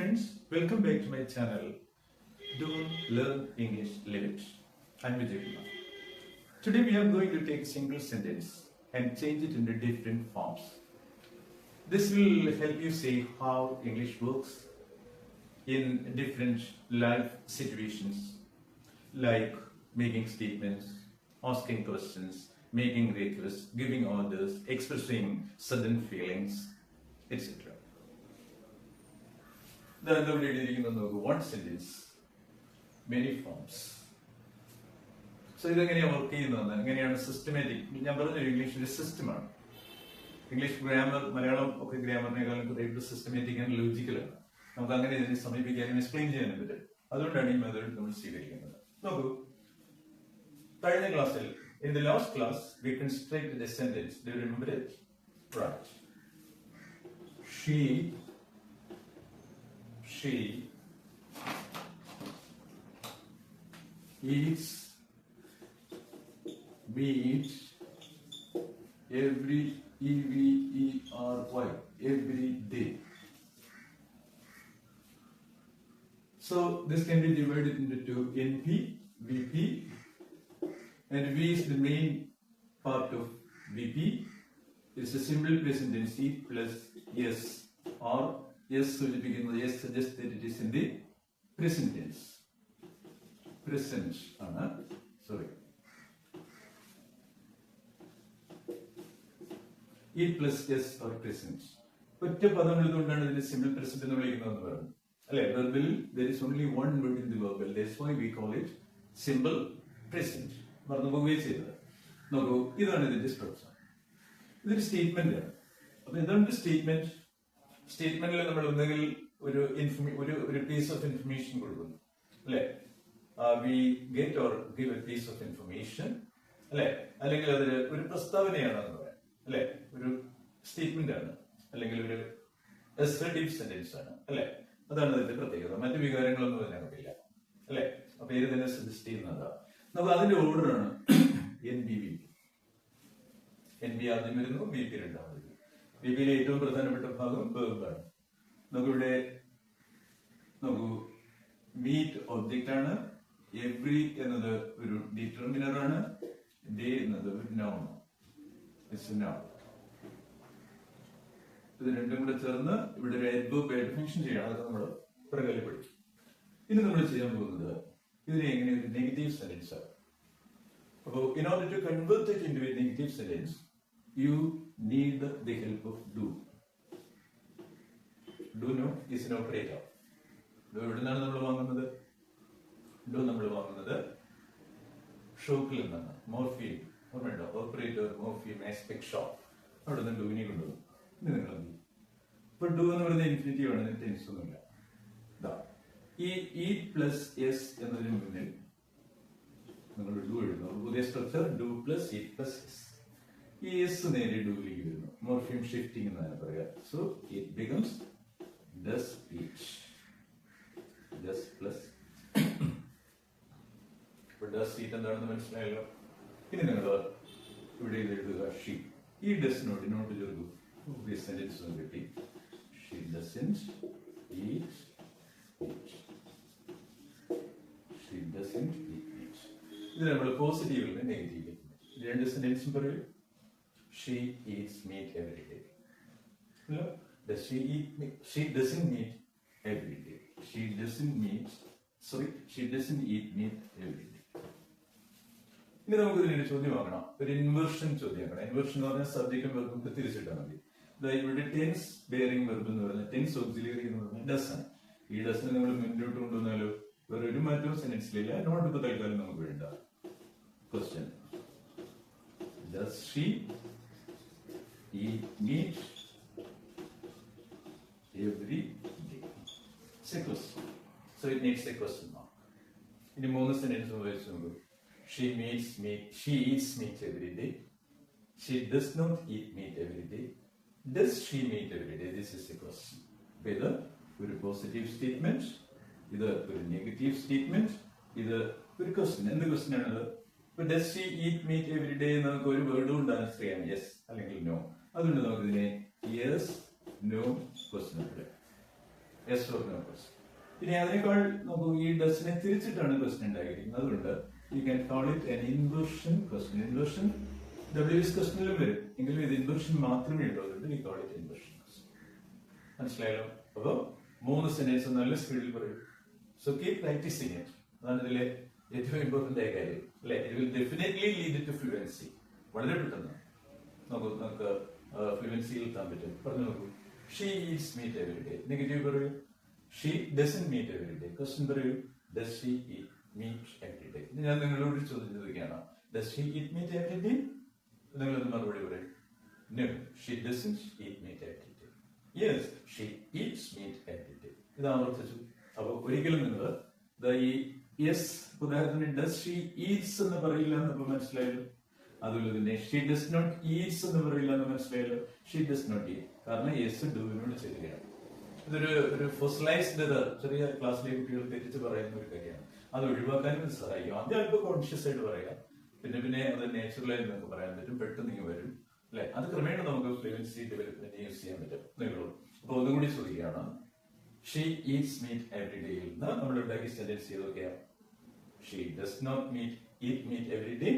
friends, welcome back to my channel. Do learn English, live it. I'm Vijay Kumar. Today we are going to take a single sentence and change it into different forms. This will help you see how English works in different life situations, like making statements, asking questions, making requests, giving orders, expressing sudden feelings, etc. One sentence, many forms. So, this is systematic. English is a system. English grammar, Malayalam grammar is systematic and logical. We can explain it. In the last class, we constructed a sentence. Do you remember it? Right. She eats meat every day. So this can be divided into two, NP, VP, and V is the main part of VP. It's a simple present tense plus S, or S suggests that it is in the present tense. Present, sorry. E plus S or present. But simple present verbal, there is only one word in the verbal. That's why we call it simple present. This is the structure. This is a statement. This statement. Statement a piece of information. We get or give a piece of information. Statement assertive sentence. Order NBV. NB ആദ്യം വരുന്നു, VP രണ്ടാമത്. VPയിലെ ഏറ്റവും പ്രധാനപ്പെട്ട ഭാഗം വെർബാണ്. നമുക്കിവിടെ meet object ആണ്, every എന്നത് ഒരു ഡിറ്റർമിനർ ആണ്, ഡേ എന്നത് ഒരു നൗൺ. ഇത് രണ്ടും കൂടെ ചേർന്ന് ഇവിടെ ഒരു adverb ആയിട്ട് ഫംഗ്ഷൻ ചെയ്യണം. അതൊക്കെ നമ്മൾ പിറകെ പഠിക്കും. ഇനി നമ്മൾ ചെയ്യാൻ പോകുന്നത് ഇതിനെ എങ്ങനെ ഒരു നെഗറ്റീവ് സെന്റൻസ് ആണ്. അപ്പോൾ in order to convert it into a negative sentence, you need the help of do. Do is an operator. Do എവിടെ നിന്നാണ് നമ്മൾ വാങ്ങുന്നത്? Do നമ്മൾ വാങ്ങുന്നത് ഷോപ്പിൽ നിന്നാണ്. മോർഫീം ഓർമ്മയുണ്ടോ? Operator, morpheme, aspect shop. അവിടെ നിന്ന് ഡൂവിനെ കൊണ്ടുപോകും. ഇനി നിങ്ങൾ എന്ത് ചെയ്യും? ഇപ്പൊ ഡു എന്ന് പറയുന്ന ഇൻഫിനിറ്റീവ് ആണ്, ടെൻസ് ഒന്നുമില്ല. ഈ ഇ പ്ലസ് എസ് എന്നതിന് മുന്നിൽ നിങ്ങൾ ഡു എഴുതുന്നു. പുതിയ structure do plus E plus S. ഈ എസ് നേരെ ഡൂയിലേക്ക് വരുന്നു. മോർഫീം ഷിഫ്റ്റിംഗ് എന്നാണ് പറയുക. So it becomes does each. Does plus does eat എന്താണെന്ന് മനസ്സിലായല്ലോ. ഇനി നിങ്ങൾ ഇവിടെ എഴുതുക ഷീ. ഈ ഡസിനോട് ഇനോട്ട് ചേർക്കും. സെന്റൻസ് കിട്ടി. She doesn't eat meat. She doesn't eat meet. ഇത് നമ്മൾ പോസിറ്റീവിൽ നിന്ന് നെഗറ്റീവിലേക്ക്. രണ്ട് സെന്റൻസും പറയൂ. She eats meat every day. No, does she eat meat? She doesn't eat every day. She doesn't eat meat every day. ഇനി നമുക്ക് ഇതിനൊരു ചോദ്യം ആക്കണം. ഒരു ഇൻവേർഷൻ ചോദ്യം ആക്കണം. ഇൻവേർഷൻ എന്ന് പറഞ്ഞാൽ സബ്ജക്റ്റും വെർബും തിരിച്ചിട്ടാൽ മതി. ഇവിടെ ടെൻസ് ബെയറിംഗ് വെർബ് എന്ന് പറഞ്ഞാൽ ടെൻസ് ഓക്സിലറി എന്ന് പറഞ്ഞാൽ ഡസ് ആണ്. ഈ ഡസിനെ നമ്മൾ മുന്നോട്ട് കൊണ്ടുവന്നാലോ വേറെ ഒരു മാറ്റവും സെന്റൻസിലില്ല. നോട്ട് ഇപ്പൊ തൽക്കാലം നമുക്ക് വേണ്ട. Question: Does she eat meat every day? It's a question. So it needs a question mark. In the bonus sentence, she eats meat every day. She does not eat meat every day. Does she meat every day? This is a question. Whether a positive statement, either a negative statement, either a question. And the question is, but does she eat meat every day? നമുക്ക് ഒരു word കൊണ്ട് answer ചെയ്യാം. Yes അല്ലെങ്കിൽ no. അതുകൊണ്ട് നമുക്ക് ഇതിനെ yes no question. Yes or no question. ഇനി അതിനേക്കാൾ നമുക്ക് ഈ ഡസിനെ തിരിച്ചിട്ടാണ് ക്വസ്റ്റ്യൻ ഉണ്ടായിരിക്കുന്നത്. അതുകൊണ്ട് you can call it an inversion question. Inversion WS ക്വസ്റ്റ്യനിലും വരും, എങ്കിലും ഇത് ഇൻവേർഷൻ മാത്രമേ ഉള്ളതുകൊണ്ട് we call it inversion question. മനസ്സിലായല്ലോ? അപ്പൊ 3 സെന്റൻസ് നല്ല സ്പീഡിൽ പറയും. So keep practising it. അതാണ് ഇതിലെ ഏറ്റവും ഇമ്പോർട്ടന്റ് ആയ കാര്യം, അല്ലെ? It will definitely lead to fluency. വളരെ പെട്ടെന്ന് നമുക്ക് ഫ്ലുവൻസിയിൽ എത്താൻ പറ്റും. പറഞ്ഞു നോക്കൂ. She eats meat every day. Negative പറയൂ. She doesn't meat every day. Question പറയൂ. Does she eat meat every day. ഇത് ഞാൻ നിങ്ങളോട് ചോദ്യം ചോദിക്കുകയാണ്. Does she eat meat every day? നിങ്ങളൊന്ന് മറുപടി പറയും. No, she doesn't eat meat every day. Yes, she eats meat every day. ഇത് ആവർത്തിച്ചു. അപ്പൊ ഒരിക്കലും നിങ്ങൾ ഈ യെസ് ഉദാഹരണത്തിന് ഡസ് ഷീ ഈറ്റ്സ് എന്ന് പറയില്ല എന്ന് മനസ്സിലായല്ലോ. അതുപോലെ തന്നെ ഷീ ഡസ് നോട്ട് ഈറ്റ്സ് എന്ന് പറയില്ല എന്ന് മനസ്സിലായല്ലോ. ഷീ ഡസ് നോട്ട് ഈറ്റ്, കാരണം യെസ് ഡൂവിനോട് ചേരുകയാണ്. ഇതൊരു ഫോസിലൈസ്ഡ് ചെറിയ ക്ലാസ്സിലെ കുട്ടികൾ തെറ്റിച്ച് പറയുന്ന ഒരു കാര്യമാണ്. അത് ഒഴിവാക്കാനും ഇത് സഹായിക്കും. ആദ്യം അല്പം കോൺഷ്യസ് ആയിട്ട് പറയാം, പിന്നെ അത് നാച്ചുറലായി നമുക്ക് പറയാൻ പറ്റും, പെട്ടെന്ന് ഇങ്ങനെ വരും, അല്ലെ? അത് ക്രമേണ നമുക്ക് ഫ്ലുവൻസി ഡെവലപ്മെന്റ് യൂസ് ചെയ്യാൻ പറ്റും. നിങ്ങളോട് അപ്പൊ ഒന്നും കൂടി ചോദിക്കുകയാണ്. ഷീ ഈറ്റ്സ് മീറ്റ് എവറി ഡേയിൽ നിന്ന് നമ്മൾ ഉണ്ടാക്കി സെന്റൻസ് ചെയ്തൊക്കെയാണ്. She does not eat meat every day.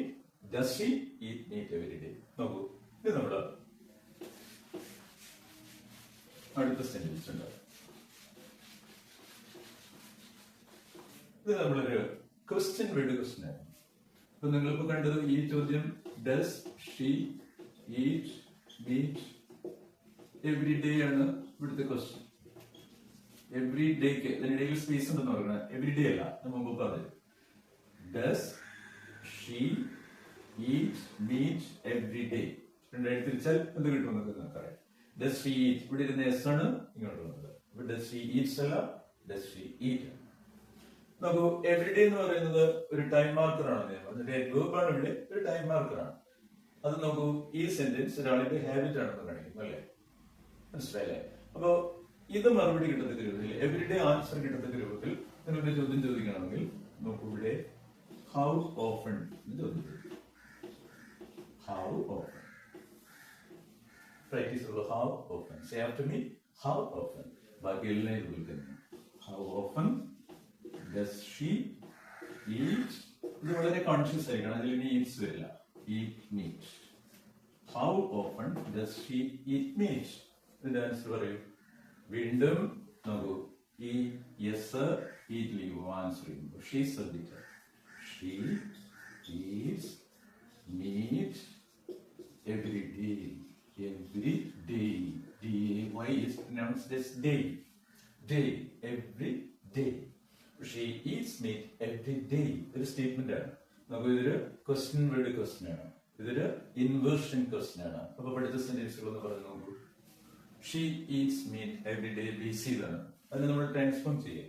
Does she eat meat every day? നോക്കൂ, ഇത് നമ്മുടെ അടുത്ത സെന്റൻസ് ഉണ്ട്. ഇത് നമ്മളൊരു ക്വസ്റ്റ്യൻ വേർഡ് ക്വസ്റ്റ്യൻ ആണ്. ഇപ്പൊ നിങ്ങളിപ്പോ കണ്ടത് ഈ ചോദ്യം does she eat meat every day ആണ് ഇവിടുത്തെ ക്വസ്റ്റ്യൻ. എവറി ഡേക്ക് ഇതിനിടയിൽ സ്പേസ് ഉണ്ടെന്ന് പറയുന്നത് എവറി ഡേ അല്ല, മുമ്പ് പറഞ്ഞു. Does she eat meat every day രണ്ടായിട്ട് തിരിച്ചാൽ എന്ത് കിട്ടുമെന്നൊക്കെ നമുക്കറിയാം. ഡസ് ഷീ ഈറ്റ് ഇവിടെ ഇരുന്ന എസ് ആണ് ഇങ്ങോട്ട് വന്നത്. ഇവിടെ ഡസ് ഷീ ഈറ്റ്സ് അല്ല, ഡസ് ഷീ ഈറ്റ്. നോക്കൂ, എവറി ഡേ എന്ന് പറയുന്നത് ഒരു ടൈം മാർക്കർ ആണ്. അതിന്റെ ഗ്രൂപ്പാണ് ഇവിടെ ഒരു ടൈം മാർക്കർ ആണ്. അത് നോക്കൂ, ഈ സെന്റൻസ് ഒരാളുടെ ഹാബിറ്റ് ആണെന്ന് കാണിക്കും, അല്ലെ? മനസ്സിലായില്ലേ? അപ്പോ ഇത് മറുപടി കിട്ടത്തക്ക രൂപത്തിൽ, എവരിഡേ ആൻസർ കിട്ടത്തക്ക രൂപത്തിൽ നിങ്ങളുടെ ചോദ്യം ചോദിക്കണമെങ്കിൽ നോക്കൂ, ഇവിടെ ഹൗ ഓഫൺ എന്ന് ചോദ്യം ചോദിക്കും. How often. പ്രാക്ടീസ് ഉള്ള how often. Say after me, how often. ബാക്കി എല്ലാം ഇതുപോലെ തന്നെ. How often does she eat. ഇത് വളരെ കോൺഷ്യസ് ആയിരിക്കണം, അതിൽ ഇനി ഈറ്റ്സ് വരില്ല. Eat meat. How often does she eat meat? ഇതിന്റെ ആൻസർ പറയൂ. വീണ്ടും നോക്കൂ, ഈ യെസ് ഈറ്റ് ലീവ് ആൻസർ ചെയ്യുമ്പോൾ ഷീ ശ്രദ്ധിക്കുക. She eats meat every day. Every day. D-A-Y is pronounced as day. Day. Every day. She eats meat every day. ഒരു statement ആണ്. നമുക്ക് ഇതൊരു ക്വസ്റ്റ്യൻ വേർഡ് ക്വസ്റ്റ്യൻ ആണ്. ഇതൊരു ഇൻവേർഷൻ ക്വസ്റ്റ്യൻ ആണ്. അപ്പൊ പഠിച്ച സെന്റൻസുകൾ ഒന്ന് പറഞ്ഞു നോക്കൂ. She eats meat every day. ബിസി ഇതാണ്. അതിന് നമ്മൾ ട്രാൻസ്ഫോം ചെയ്യും.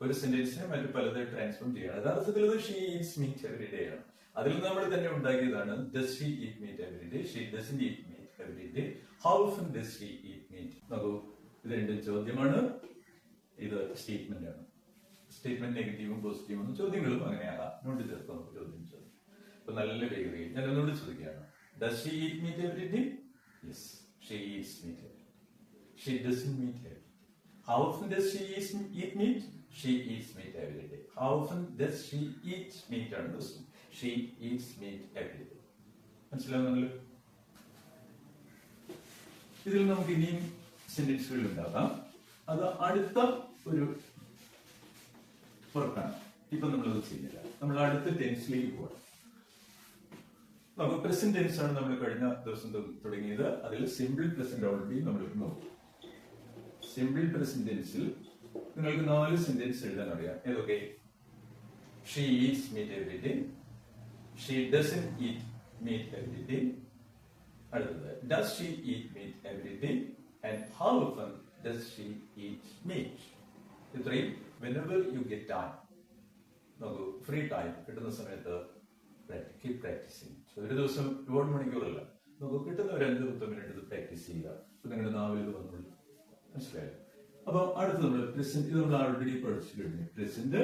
ഒരു സെന്റൻസിനെ മറ്റു പലത് ട്രാൻസ്ഫോം ചെയ്യണം. യഥാർത്ഥത്തിൽ ഇത് she eats meat every day ആണ്. അതിൽ നമ്മൾ തന്നെ ഉണ്ടാക്കിയതാണ് does she eat meat every day. She doesn't eat meat every day. How often does she eat meat? നോക്കൂ, ഇത് രണ്ടും ചോദ്യമാണ്, ഇത് സ്റ്റേറ്റ്മെന്റ് ആണ്. സ്റ്റേറ്റ്മെന്റ് നെഗറ്റീവും പോസിറ്റീവും ചോദ്യങ്ങളും അങ്ങനെയാകാം. നോട്ട് ചേർത്ത് നമുക്ക് ചോദ്യം ചോദിക്കും. അപ്പൊ നല്ല വേഗതയിൽ ഞാൻ ഒന്നുകൂടി ചോദിക്കുകയാണ്. Does she eat meat every day? Yes, she eats meat every day. She doesn't meat every day. How often does she eat meat? She eats meat every day. How often does she eat meat ആണ് question. She eats meat every day. മനസ്സിലാവുന്നല്ലോ? ഇതിൽ നമുക്ക് ഇനിയും സെന്റൻസുകൾ ഉണ്ടാകാം. അത് അടുത്ത ഒരു വർക്കാണ്. ഇപ്പൊ നമ്മളത് ചെയ്യുന്നില്ല. നമ്മൾ അടുത്ത ടെൻസിലേക്ക് പോകണം. നമുക്ക് പ്രസന്റ് ടെൻസ് ആണ് നമ്മൾ കഴിഞ്ഞ ദിവസം തുടങ്ങിയത്. അതിൽ സിമ്പിൾ പ്രസന്റ് ഓൾറെഡി നമ്മൾ നോക്കും. സിമ്പിൾ പ്രസന്റ് ടെൻസിൽ നിങ്ങൾക്ക് 4 സെന്റൻസ് എഴുതാൻ അറിയാം. ഏതൊക്കെ? She eats meat every day. She doesn't eat meat every day. അടുത്തത് does she eat meat every day. And how often does she eat meat. ഇത്രയും whenever you get time, നോക്കൂ, free time കിട്ടുന്ന സമയത്ത് keep practising. ഒരു ദിവസം ഒരുപാട് മണിക്കൂറല്ല, നമുക്ക് കിട്ടുന്ന ഒരു 5-10 മിനിറ്റ് ഇത് പ്രാക്ടീസ് ചെയ്യുക. ഇപ്പൊ നിങ്ങളുടെ നാവിൽ വന്നുള്ളൂ. മനസ്സിലായോ? അപ്പൊ അടുത്ത് നമ്മൾ പ്രസന്റ്, ഇത് നമ്മൾ ഓൾറെഡി പഠിച്ചു കഴിഞ്ഞു. പ്രസന്റ്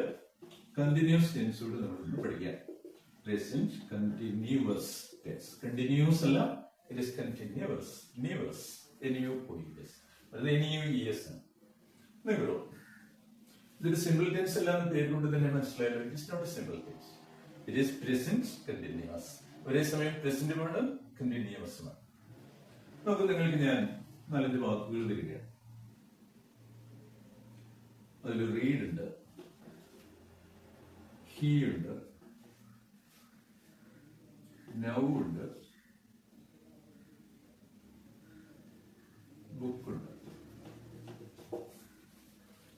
കണ്ടിന്യൂസ് ടെൻസോട് നമ്മൾ പഠിക്കാം. Present continuous tense. കണ്ടിന്യൂസ് അല്ല, ഇറ്റ് ഇസ് കണ്ടിന്യൂസ്. NUOS. അത് NUES ആണ്. നിങ്ങൾ ഇതൊരു സിമ്പിൾ ടെൻസ് അല്ലാന്ന് പേരുകൊണ്ട് തന്നെ മനസ്സിലായല്ലോ. It is not a simple tense, it is present continuous. ഒരേ സമയം പ്രസന്റുമാണ് കണ്ടിന്യൂസുമാണ്. നമുക്ക് നിങ്ങൾക്ക് ഞാൻ 4 വാക്കുകൾ തരികയാണ്. അതിൽ റീഡ് ഉണ്ട്, ഹീ ഉണ്ട്, നൗ ഉണ്ട്, ബുക്ക് ഉണ്ട്.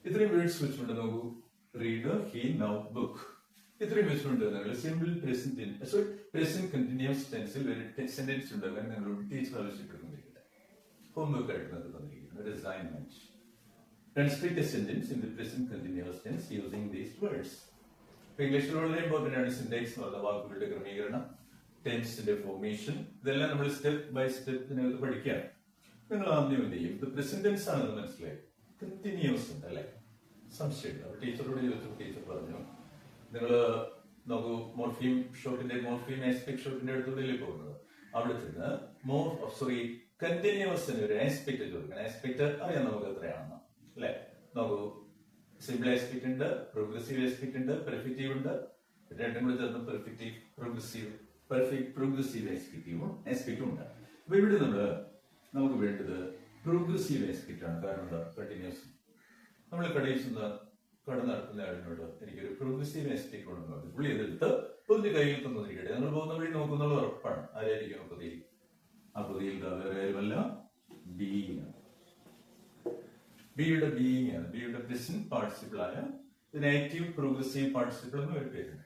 ഇത്രയും വേർഡ്സ് വെച്ചുകൊണ്ട് നോക്കൂ. Read, he, now, book. ഇത്രയും വെച്ചുകൊണ്ട് നിങ്ങൾ സിമ്പിൾ പ്രസന്റ് കണ്ടിന്യൂസ് ടെൻസിൽ ഒരു സെന്റൻസ് ഉണ്ടാക്കാൻ നിങ്ങളോട് ടീച്ചർ ആവശ്യപ്പെടുന്നിരിക്കട്ടെ. ഹോംവർക്ക് ആയിട്ട് നിങ്ങൾക്ക് തന്നിരിക്കുന്നത് ഒരു assignment. Construct a sentence in the present continuous tense using these words. ഇംഗ്ലീഷിൽ വളരെ ഇമ്പോർട്ടന്റ് ആണ് സിന്റാക്സ് എന്ന് പറഞ്ഞ വാക്കുകളുടെ ക്രമീകരണം, ടെൻസിന്റെ ഫോർമേഷൻ. ഇതെല്ലാം നമ്മൾ സ്റ്റെപ്പ് ബൈ സ്റ്റെപ്പ് ഇതിനകത്ത് പഠിക്കുകയാണ്. നിങ്ങൾ ആദ്യം എന്ത് ചെയ്യും? ഇത് പ്രസന്റ് ടെൻസ് ആണെന്ന് മനസ്സിലായി. കണ്ടിന്യൂസ് ഉണ്ട് അല്ലെ? സംശയമില്ല. ടീച്ചറോട് ചോദിച്ചു, ടീച്ചർ പറഞ്ഞു നിങ്ങൾ നോക്കൂ, മോർഫീം ആസ്പെക്ട് ഷോട്ടിന്റെ അടുത്തൂടെ പോകുന്നത്. അവിടെ ചെന്ന് കണ്ടിന്യൂസിന് ഒരു ആസ്പെക്ട് ചോദിക്കണം. ആസ്പെക്ട് അറിയാം നമുക്ക് എത്രയാണെന്ന് അല്ലെ? നോക്കൂ, സിമ്പിൾ ആസ്പെക്ട് ഉണ്ട്, പ്രോഗ്രസീവ് ആസ്പെക്ട് ഉണ്ട്, പെർഫെക്റ്റീവ് ഉണ്ട്. രണ്ടും കൂടി ചേർന്ന് പെർഫെക്റ്റ് പ്രോഗ്രസീവ് ആസ്പെക്റ്റും ഉണ്ട്. അപ്പൊ ഇവിടെ നമുക്ക് വേണ്ടത് പ്രോഗ്രസീവ് ആസ്പെക്ട് ആണ്. കാരണം എന്താ? കണ്ടിന്യൂസ്. നമ്മൾ കടയിൽ കട നടത്തുന്ന ആളിനോട് എനിക്കൊരു പ്രോഗ്രസീവ് ആസ്പെക്ട് ഉണ്ടെന്ന് പറഞ്ഞു. പുള്ളി എതെടുത്ത് പൊതിഞ്ഞ് കയ്യിൽ തന്നിരിക്കട്ടെ. നമ്മൾ പോകുന്ന വഴി നോക്കുന്നത് ഉറപ്പാണ്. ആരായിരിക്കും പൊതിയിൽ? ആ പൊതിയിൽ വേറെ ആരുമല്ല, ബീയിങ് ആണ്. ബിയുടെ ബീയിങ് ആണ്. ബിയുടെ പ്രസന്റ് പാർട്ടിസിപ്പിൾ ആയ ആക്റ്റീവ് പ്രോഗ്രസീവ് പാർട്ടിസിപ്പിൾ എന്ന് ഒരു പേരുണ്ട്.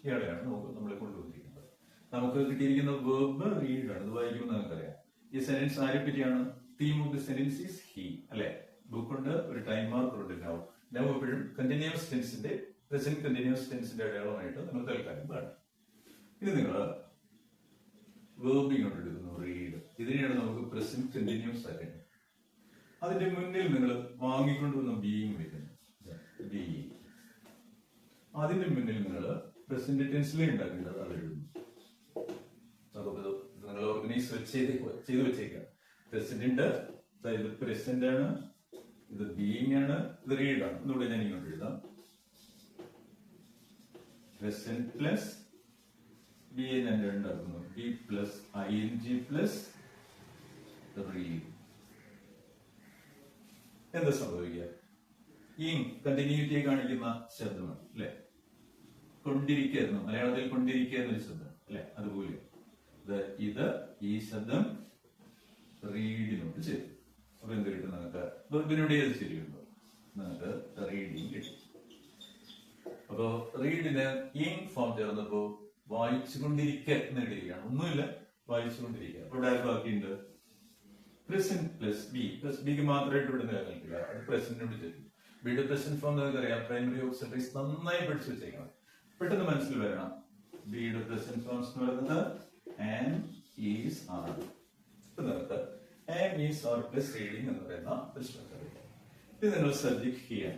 ഇയാളെയാണ് നമ്മളെ കൊണ്ടുവന്നിരിക്കുന്നത്. നമുക്ക് കിട്ടിയിരിക്കുന്ന വേർബ് റീഡ് ആണ്. ഇത് വായിക്കുമ്പോൾ നമുക്കറിയാം. ഈ സെന്റൻസ് ആരെ പറ്റിയാണ്? Theme of the sentence is he അല്ലെ? ബുക്ക് ഉണ്ട്, ഒരു ടൈം മാർക്ക് ഉണ്ട്, നൗ. നൗ എപ്പോഴും കണ്ടിന്യൂസ് ടെൻസിന്റെ പ്രസന്റ് കണ്ടിന്യൂസ് ടെൻസിന്റെ അടയാളമായിട്ട് നമ്മൾ തൽക്കാലം കാണും. ഇത് നിങ്ങൾ വേർബിംഗ് കൊണ്ട് എടുക്കുന്നു, റീഡ്. ഇതിനെയാണ് നമുക്ക് പ്രസന്റ് കണ്ടിന്യൂസ് ആക്കേണ്ടത്. അതിന്റെ മുന്നിൽ നിങ്ങൾ വാങ്ങിക്കൊണ്ടുവന്ന ബീയിങ് വെക്കുന്നു, ബീയിങ്. അതിന്റെ മുന്നിൽ നിങ്ങൾ പ്രസന്റ് ടെൻസിലേ ഉണ്ടാക്കേണ്ടത് അത് എഴുതുന്നു. നിങ്ങൾ ഓർഗനൈസ് ചെയ്ത് വെച്ചേക്കാം. പ്രസന്റ് ഉണ്ട്, ഇത് പ്രസന്റ് ആണ്, ഇത് ബീയിങ് ആണ്, ഇത് റീഡ് ആണ്. ഇതൂടെ ഞാൻ ഇങ്ങോട്ട് എഴുതാം. പ്രസന്റ് പ്ലസ് ബി ഞാൻ രണ്ടാക്കുന്നു, B plus ing plus read. എന്താ സംഭവിക്കുക? ഈ കണ്ടിന്യൂറ്റിയെ കാണിക്കുന്ന ശബ്ദമാണ് അല്ലെ? കൊണ്ടിരിക്കുന്നു, മലയാളത്തിൽ കൊണ്ടിരിക്കുക എന്നൊരു ശബ്ദം അല്ലെ? അതുപോലെ ഈ ശബ്ദം റീഡിനോട് ചേരും. അപ്പൊ എന്ത് കിട്ടും? നിങ്ങൾക്ക് വെർബിനോട് ഏത് ശരിയുണ്ടോ? നിങ്ങൾക്ക് റീഡിങ് കിട്ടും. അപ്പോ റീഡിന് ഇൻ ഫോം ചേർന്നപ്പോ വായിച്ചുകൊണ്ടിരിക്കുക എന്ന് എഴുതിയിരിക്കുകയാണ്. ഒന്നുമില്ല, വായിച്ചുകൊണ്ടിരിക്കുക. അപ്പൊ ഇവിടെ ബാക്കിയുണ്ട് പ്രസന്റ് പ്ലസ് ബി. പ്ലസ് ബിക്ക് മാത്രമായിട്ട് ഇവിടെ നിലനിൽക്കില്ല, അത് പ്രസന്റിനോട് ചേരും. ബിയുടെ പ്രസന്റ് ഫോം നിങ്ങൾക്കറിയാം. പ്രൈമറി ഓക്സിലറീസ് നന്നായി പഠിച്ചു വെച്ചേക്കണം, പെട്ടെന്ന് മനസ്സിൽ വരണം. ബിയുടെ പ്രസന്റ് ഫോംസ് എന്ന് പറയുന്നത് ആം, ഈസ്, ആർ. നിങ്ങൾക്ക് am, is, are plus reading എന്ന് പറയുന്ന ഒരു സ്ട്രക്ചർ. ഇത് നിങ്ങൾ സബ്ജക്ട് ചെയ്യാൻ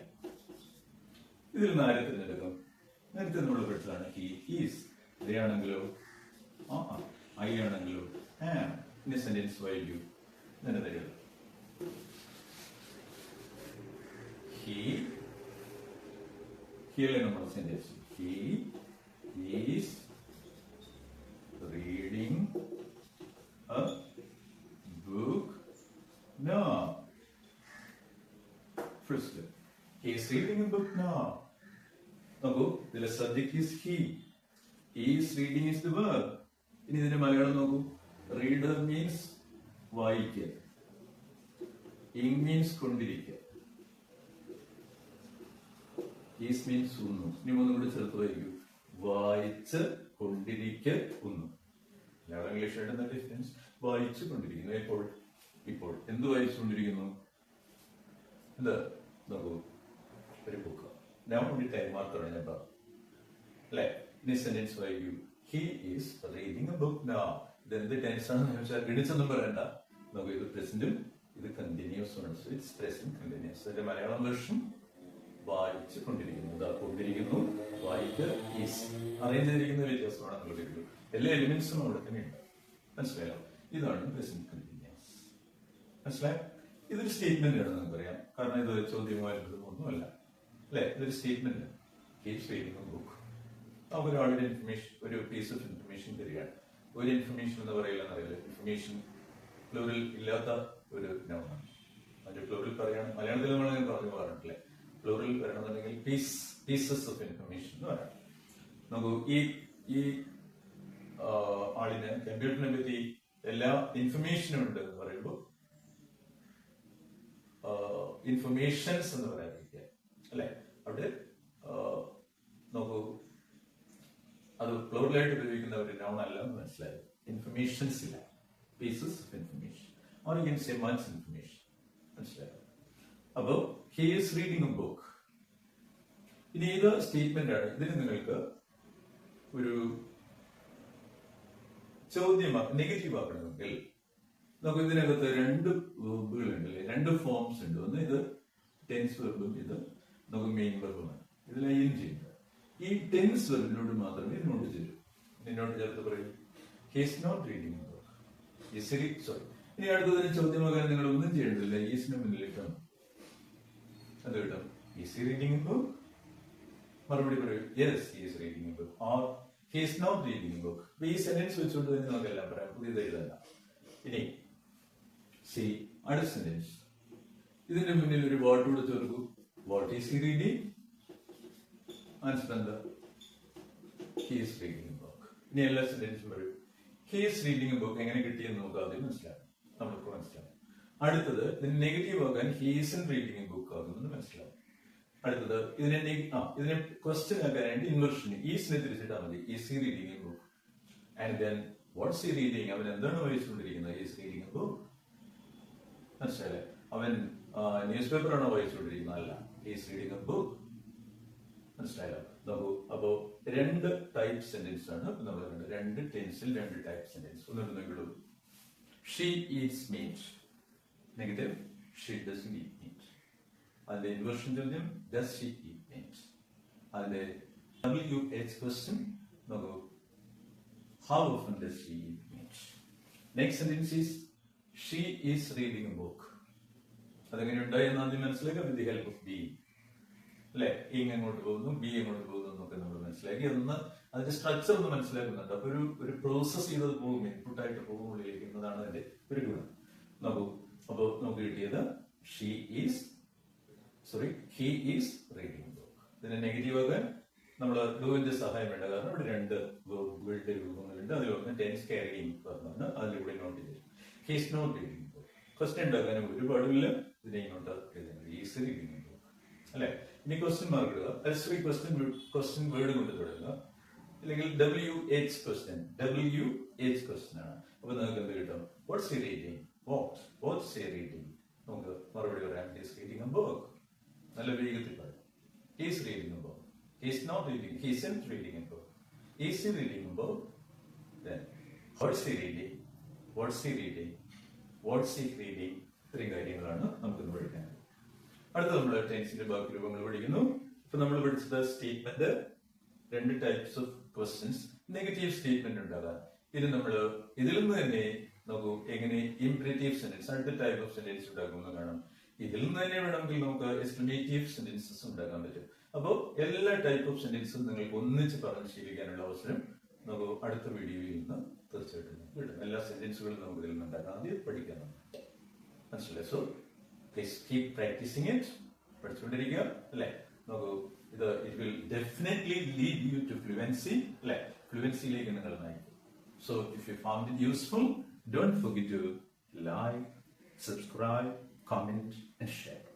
ഇതിൽ നിന്ന് ആരെ തിരഞ്ഞെടുക്കും? നേരത്തെ നമ്മൾ പഠിച്ചതാണ് ഹി, ഈസ്. ഇതാണെങ്കിലോ ഐ ആണെങ്കിലോ ആം. ഇനി സെന്റൻസ് വാല്യൂ തന്നെ തരിക. ഹിയിലെ നമ്മൾ sentence he is reading a book now. First he is reading a book now. നോക്കൂ, ഇതിലെ subject is he, is reading is the verb. ഇനി ഇതിന്റെ മലയാളം നോക്കൂ. റീഡർ മീൻസ് വായിക്കുക, ഇങ് മീൻസ് കൊണ്ടിരിക്കുക, ഈസ് മീൻസ് ഉന്നു. ഇനി ഒന്നും കൂടി ചേർത്ത് വായിക്കൂ. വായിച്ച് കൊണ്ടിരിക്കുന്നു. മലയാളം ഇംഗ്ലീഷായിട്ട് എന്താ ഡിഫറൻസ്? വായിച്ചു കൊണ്ടിരിക്കുന്നു. ഇപ്പോൾ എന്ത് വായിച്ചുകൊണ്ടിരിക്കുന്നു? എന്താ നോക്കൂ, ഒരു ബുക്ക്. ഞാൻ വേണ്ടി ടൈം മാർക്കാണ് ഞാൻ പറഞ്ഞു അല്ലെ? ഇനി സെന്റൻസ് വായിക്കൂ. He is reading a book now. ഇത് എന്ത് ടെൻസ് ആണെന്ന് ചോദിച്ചാൽ ഗണിച്ചൊന്നും പറയണ്ട. നമുക്ക് ഇത് പ്രസന്റും ഇത് കണ്ടിന്യൂസ് ആണ്. It's present continuous. അതിന്റെ മലയാളം വേർഷൻ വായിച്ചു കൊണ്ടിരിക്കുന്നു. ഇതാ കൊണ്ടിരിക്കുന്നു, വായിക്കുക, ഈസ്. അറേഞ്ച് ചെയ്തിരിക്കുന്ന വ്യത്യാസമാണ് നമ്മൾ വരുന്നത്. എല്ലാ എലിമെന്റ്സും അവിടെ തന്നെയുണ്ട്. മനസ്സിലായോ? ഇതാണ് പ്രസന്റ് കണ്ടിന്യൂസ്. മനസ്സിലായോ? ഇതൊരു സ്റ്റേറ്റ്മെന്റ് ആണ് നമുക്കറിയാം, കാരണം ഇത് ചോദ്യമായിട്ടുള്ളതും ഒന്നുമല്ല അല്ലെ. ഇതൊരു statement. Keeps reading a book. നമുക്ക് ഒരാളുടെ ഇൻഫർമേഷൻ, ഒരു പീസ് ഓഫ് ഇൻഫർമേഷൻ തരികയാണ്. ഒരു ഇൻഫർമേഷൻ എന്ന് പറയില്ല, ഇൻഫർമേഷൻ പ്ലൂറൽ ഇല്ലാത്ത ഒരു നൗണാണ്. അതിന്റെ പ്ലൂറൽ പറയാണ്, മലയാളത്തിൽ നമ്മൾ അങ്ങനെ പറഞ്ഞു പോകാറുണ്ടല്ലേ. പ്ലൂറൽ വരണമെന്നുണ്ടെങ്കിൽ പീസസ് ഓഫ് ഇൻഫർമേഷൻ എന്ന് പറയാം. നമുക്ക് ഈ ആളിന് കമ്പ്യൂട്ടറിനെ പറ്റി എല്ലാ ഇൻഫർമേഷനും ഉണ്ട് എന്ന് പറയുമ്പോൾ ഇൻഫർമേഷൻസ് എന്ന് പറയാതിരിക്കുക അല്ലെ. അവിടെ നോക്കൂ, അത് പ്ലൂറലായിട്ട് ഉപയോഗിക്കുന്ന ഒരു നൗൺ അല്ല എന്ന് മനസ്സിലായത്. ഇൻഫർമേഷൻസ് ഇല്ല, pieces of information, or you can say much information. മനസ്സിലായത്? അപ്പോ he is reading a book. ഇനി ഇത് സ്റ്റേറ്റ്മെന്റ് ആണ്. ഇതിന് നിങ്ങൾക്ക് ഒരു ചോദ്യം നെഗറ്റീവ് ആക്കണമെങ്കിൽ നമുക്ക് ഇതിനകത്ത് രണ്ട് വെർബുകൾ ഉണ്ടല്ലേ, രണ്ട് ഫോംസ് ഉണ്ട്. ഒന്ന് ഇത് ടെൻസ് വെർബും ഇത് നമുക്ക് മെയിൻ വെർബുമാണ്. ഇത് ലൈൻ ചെയ്യുന്നത്. ഈ ടെൻസ് വെർബിനോട് മാത്രമേ നിന്നോട് ചേർത്ത് പറയും he's not reading book. Sorry. ഇനി അടുത്തതിന് ചോദ്യമാകാൻ നിങ്ങൾ ഒന്നും ചെയ്യേണ്ടതില്ല. ഈസിന് മുന്നിൽ കിട്ടും. അത് കിട്ടും. Is he reading book? മറുപടി പറയൂ, yes he is reading book, or he is not reading book. ഈ സെന്റൻസ് വെച്ചുകൊണ്ട് തന്നെ നമുക്കെല്ലാം പറയാം, പുതിയത് എഴുതല്ല. ഇനി സി അടുത്ത സെന്റൻസ്. ഇതിന്റെ മുന്നിൽ ഒരു വാട്ട് കൂടെ ചേർക്കൂ. What is he reading? Answer എന്താ? He is reading book. ഇനി എല്ലാ സെന്റൻസും പറയൂ. ഹി ഈസ് റീഡിംഗ് ബുക്ക് എങ്ങനെ കിട്ടിയെന്ന് നമുക്ക് ആദ്യം മനസ്സിലാവും. നമ്മൾക്ക് മനസ്സിലാവും. അടുത്തത് ഇതിന് നെഗറ്റീവ് ആകാൻ ഹി ഈസൻ റീഡിംഗ് ബുക്ക് ആകുമെന്ന് മനസ്സിലാവും. അടുത്തത് ഇതിനെ ക്വസ്റ്റ്യൻ ആക്കാനായിട്ട് ഇൻവെർഷൻ ഈസിനെ തിരിച്ചിട്ടാൽ മതി. Is he reading a book? And then what's he reading? അവൻ എന്താണ് വായിച്ചുകൊണ്ടിരിക്കുന്നത്? Is reading a book. മനസ്സിലായില്ലേ? അവൻ ന്യൂസ് പേപ്പർ ആണോ വായിച്ചുകൊണ്ടിരിക്കുന്നത്? അല്ല, ഈസ് റീഡിംഗ് എ ബുക്ക്. മനസ്സിലായല്ലോ? നോക്കൂ, അപ്പോ രണ്ട് ടൈപ്പ് സെന്റൻസ് ആണ് നമ്മൾ കണ്ടത്. രണ്ട് ടെൻസിൽ രണ്ട് ടൈപ്പ് സെന്റൻസ്. ഒന്നിടുന്നെങ്കിലൂ she eats meat. Negative, she doesn't eat meat. അതിന്റെ ഇൻവേർഷൻ ചോദ്യം ഡസ് ഷീ ഈറ്റ് മീറ്റ്. അതിന്റെ WH ക്വസ്റ്റ്യൻ നോക്കൂ, how often does she eat meat. Next sentence is she is reading a book. അതെങ്ങനെ ഉണ്ടായി എന്ന് ആദ്യം മനസ്സിലാക്കുക. With the help of B അല്ലെ. ഇങ് എങ്ങോട്ട് പോകുന്നു, ബി എങ്ങോട്ട് പോകുന്നു എന്നൊക്കെ നമ്മൾ മനസ്സിലാക്കി. അതിന്റെ സ്ട്രക്ചർ ഒന്ന് മനസ്സിലാക്കുന്നുണ്ട്. അപ്പൊ ഒരു പ്രോസസ് ചെയ്തത് പോകും, ഇൻപുട്ടായിട്ട് പോകും ഉള്ളിലേക്ക് എന്നതാണ് അതിന്റെ ഒരു ഗുണം. നോക്കൂ, അപ്പോ നമുക്ക് കിട്ടിയത് ഹി ഈസ് റീഡിംഗ് ബുക്ക്. ഇതിന്റെ നെഗറ്റീവ് ആകാൻ നമ്മൾ ഡൂവിന്റെ സഹായം വേണ്ട, കാരണം ഇവിടെ രണ്ട് വേർബുകളുടെ രൂപങ്ങളുണ്ട്. അതിലൊന്ന് ടെൻസ് ക്യാരിയിങ് പറഞ്ഞാണ്, അതിലൂടെ നോട്ട് ചെയ്തു. He's not reading book. Question ഉണ്ടാക്കാനും ഒരുപാടില്ല. ഇതിനെ ഇങ്ങോട്ട് എഴുതുന്നത് ഈസ് റീഡിംഗ് ബുക്ക് അല്ലെ. ഇനി ക്വസ്റ്റ്യൻ മാർക്ക് ഇടുക. അല്ലെങ്കിൽ ക്വസ്റ്റ്യൻ വേർഡ് കൊണ്ട് തുടങ്ങുക. അല്ലെങ്കിൽ WH ക്വസ്റ്റ്യൻ ആണ്. അപ്പൊ നിങ്ങൾക്ക് എന്ത് കിട്ടും? What's he reading? What's he reading? നമുക്ക് മറുപടി പറയാം ഹീസ് റീഡിംഗ് എ ബുക്ക്. നല്ല വേഗത്തിൽ പറയാം. He's reading a book. He's not reading. He isn't reading a book. Is he reading a book? Then what's he reading? What's he reading? What's he reading? ഇത്രയും കാര്യങ്ങളാണ് നമുക്കിന്ന് പഠിക്കാൻ. അടുത്ത നമ്മൾ ടെൻസിന്റെ ബാക്കി രൂപങ്ങൾ പഠിക്കുന്നു. ഇപ്പൊ നമ്മൾ പഠിച്ചത് സ്റ്റേറ്റ്മെന്റ്, രണ്ട് types of questions, negative statement ഉണ്ടാകാം. ഇതിൽ നിന്ന് തന്നെ നോക്കൂ എങ്ങനെ ഇംപറേറ്റീവ് സെന്റൻസ്, അടുത്ത ടൈപ്പ് ഓഫ് സെന്റൻസ് ഉണ്ടാക്കുമെന്ന് കാണാം. ഇതിൽ നിന്ന് തന്നെ വേണമെങ്കിൽ നമുക്ക് എക്സ്ക്ലമേറ്റീവ് സെന്റൻസസ് ഉണ്ടാക്കാൻ പറ്റും. അപ്പോൾ എല്ലാ ടൈപ്പ് ഓഫ് സെന്റൻസും നിങ്ങൾക്ക് ഒന്നിച്ച് പറഞ്ഞ് ശീലിക്കാനുള്ള അവസരം നമുക്ക് അടുത്ത വീഡിയോയിൽ നിന്ന് തീർച്ചയായിട്ടും കിട്ടും. എല്ലാ സെന്റൻസുകളും നമുക്ക് ഇതിൽ നിന്നുണ്ടാക്കാം. ആദ്യം പഠിക്കാൻ മനസ്സിലായി. So please keep practicing it. പഠിച്ചുകൊണ്ടിരിക്കുക അല്ലെ. നോക്കൂ, it will definitely lead you to fluency അല്ലെ. ഫ്ലുവൻസിയിലേക്ക് നിങ്ങൾ നയിക്കും. So if you found it useful, don't forget to like, subscribe, comment and share.